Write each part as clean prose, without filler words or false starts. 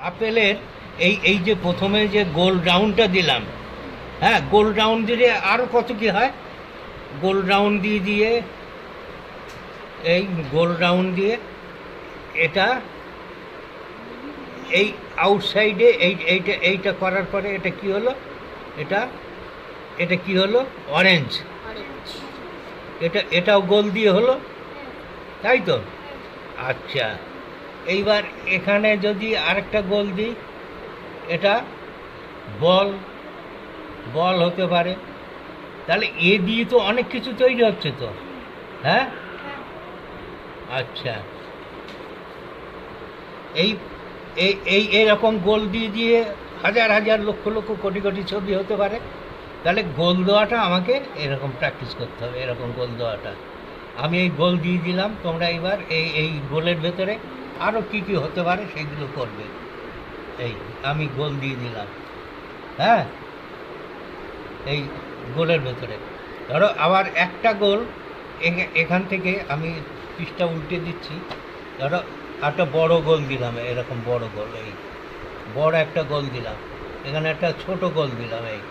আপেলের এই যে প্রথমে যে গোল রাউন্ডটা দিলাম, হ্যাঁ, গোল রাউন্ড দিলে আরও কত কি হয়। গোল রাউন্ড দিয়ে এই গোল রাউন্ড দিয়ে এটা এই আউটসাইডে এইটা করার পরে এটা কি হলো, এটা এটা কি হলো, অরেঞ্জ। এটাও গোল দিয়ে হলো, তাই তো? আচ্ছা, এইবার এখানে যদি আরেকটা গোল দিই, এটা বল বল হতে পারে। তাহলে এ দিয়ে তো অনেক কিছু তৈরি হচ্ছে তো, হ্যাঁ। আচ্ছা, এই এই এই এরকম গোল দিয়ে হাজার হাজার লক্ষ লক্ষ কোটি কোটি ছবি হতে পারে। তাহলে গোল দেওয়াটা আমাকে এরকম প্র্যাকটিস করতে হবে, এরকম গোল দেওয়াটা। আমি এই গোল দিয়ে দিলাম, তোমরা এবার এই গোলের ভেতরে আরও কী কী হতে পারে সেগুলো করবে। এই আমি গোল দিয়ে দিলাম, হ্যাঁ, এই গোলের ভেতরে ধরো আবার একটা গোল এখান থেকে আমি পিসটা উল্টে দিচ্ছি। ধরো একটা বড় গোল দিলাম, এরকম বড় গোল, এই বড় একটা গোল দিলাম, এখানে একটা ছোট গোল দিলাম। এই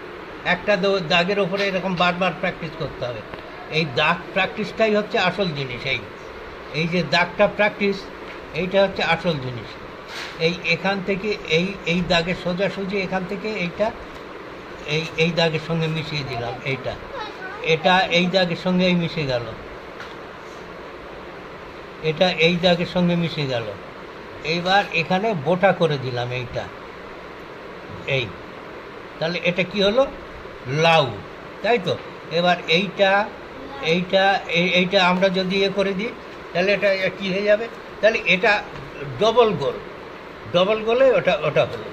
একটা দাগের ওপরে এরকম বারবার প্র্যাকটিস করতে হবে। এই দাগ প্র্যাকটিসটাই হচ্ছে আসল জিনিস। এই যে দাগটা প্র্যাকটিস, এইটা হচ্ছে আসল জিনিস। এখান থেকে এই দাগের সোজাসুজি এখান থেকে এইটা এই দাগের সঙ্গে মিশিয়ে দিলাম। এটা এই দাগের সঙ্গে মিশে গেল, এটা এই দাগের সঙ্গে মিশে গেল। এইবার এখানে বোটা করে দিলাম এইটা, তাহলে এটা কি হলো, লাউ, তাই তো? এবার এইটা আমরা যদি করে দিই, তাহলে এটা কি হয়ে যাবে, তাহলে এটা ডবল গোল, ডবল গোলে ওটা হলো।